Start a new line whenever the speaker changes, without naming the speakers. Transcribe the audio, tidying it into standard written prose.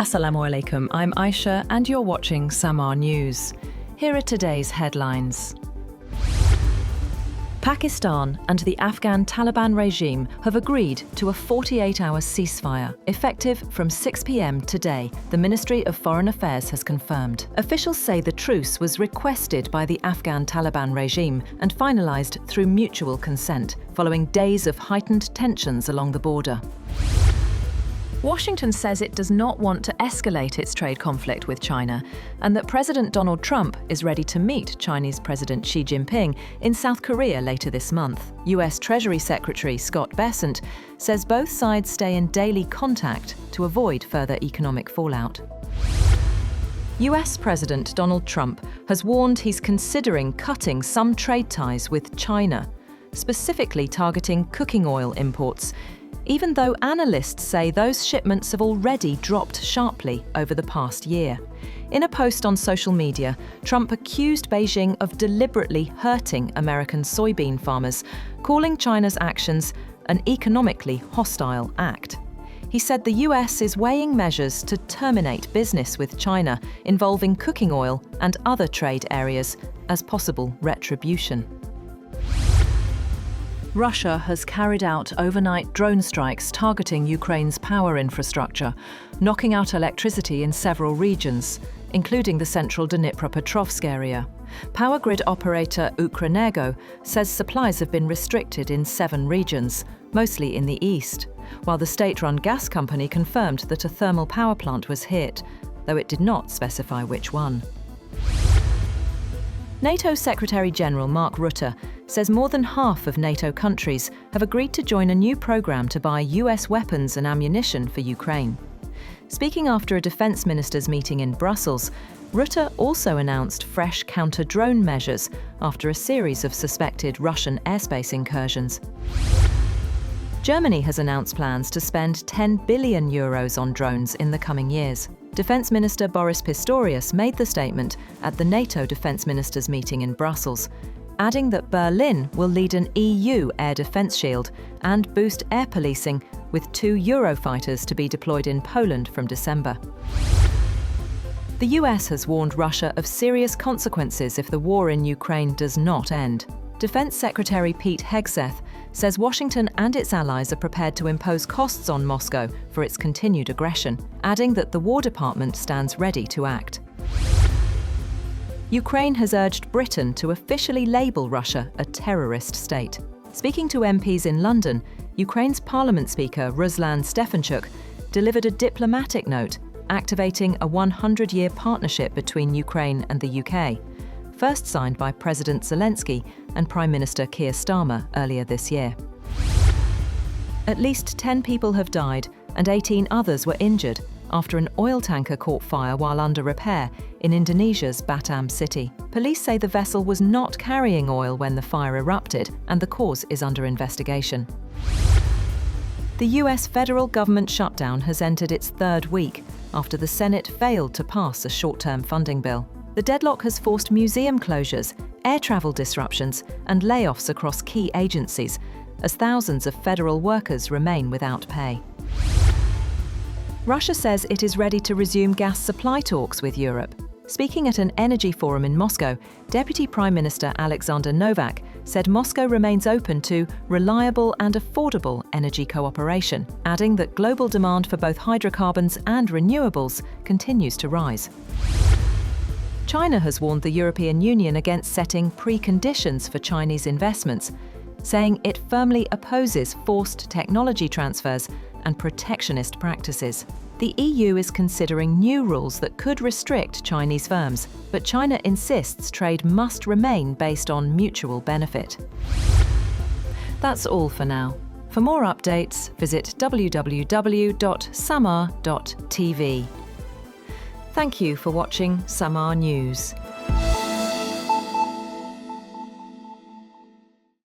Assalamu alaikum, I'm Aisha and you're watching Samaa News. Here are today's headlines. Pakistan and the Afghan Taliban regime have agreed to a 48-hour ceasefire, effective from 6 p.m. today, the Ministry of Foreign Affairs has confirmed. Officials say the truce was requested by the Afghan Taliban regime and finalised through mutual consent, following days of heightened tensions along the border. Washington says it does not want to escalate its trade conflict with China and that President Donald Trump is ready to meet Chinese President Xi Jinping in South Korea later this month. US Treasury Secretary Scott Bessent says both sides stay in daily contact to avoid further economic fallout. US President Donald Trump has warned he's considering cutting some trade ties with China, specifically targeting cooking oil imports, even though analysts say those shipments have already dropped sharply over the past year. In a post on social media, Trump accused Beijing of deliberately hurting American soybean farmers, calling China's actions an economically hostile act. He said the US is weighing measures to terminate business with China involving cooking oil and other trade areas as possible retribution. Russia has carried out overnight drone strikes targeting Ukraine's power infrastructure, knocking out electricity in several regions, including the central Dnipropetrovsk area. Power grid operator Ukrenergo says supplies have been restricted in 7 regions, mostly in the east, while the state-run gas company confirmed that a thermal power plant was hit, though it did not specify which one. NATO Secretary-General Mark Rutte says more than half of NATO countries have agreed to join a new program to buy US weapons and ammunition for Ukraine. Speaking after a defense ministers' meeting in Brussels, Rutte also announced fresh counter-drone measures after a series of suspected Russian airspace incursions. Germany has announced plans to spend €10 billion on drones in the coming years. Defence Minister Boris Pistorius made the statement at the NATO Defence Ministers meeting in Brussels, adding that Berlin will lead an EU air defence shield and boost air policing, with 2 Eurofighters to be deployed in Poland from December. The US has warned Russia of serious consequences if the war in Ukraine does not end. Defence Secretary Pete Hegseth says Washington and its allies are prepared to impose costs on Moscow for its continued aggression, adding that the War Department stands ready to act. Ukraine has urged Britain to officially label Russia a terrorist state. Speaking to MPs in London, Ukraine's Parliament Speaker Ruslan Stefanchuk delivered a diplomatic note activating a 100-year partnership between Ukraine and the UK, first signed by President Zelensky and Prime Minister Keir Starmer earlier this year. At least 10 people have died and 18 others were injured after an oil tanker caught fire while under repair in Indonesia's Batam city. Police say the vessel was not carrying oil when the fire erupted, and the cause is under investigation. The US federal government shutdown has entered its 3rd week after the Senate failed to pass a short-term funding bill. The deadlock has forced museum closures, air travel disruptions, and layoffs across key agencies, as thousands of federal workers remain without pay. Russia says it is ready to resume gas supply talks with Europe. Speaking at an energy forum in Moscow, Deputy Prime Minister Alexander Novak said Moscow remains open to reliable and affordable energy cooperation, adding that global demand for both hydrocarbons and renewables continues to rise. China has warned the European Union against setting preconditions for Chinese investments, saying it firmly opposes forced technology transfers and protectionist practices. The EU is considering new rules that could restrict Chinese firms, but China insists trade must remain based on mutual benefit. That's all for now. For more updates, visit www.samaa.tv. Thank you for watching Samaa News.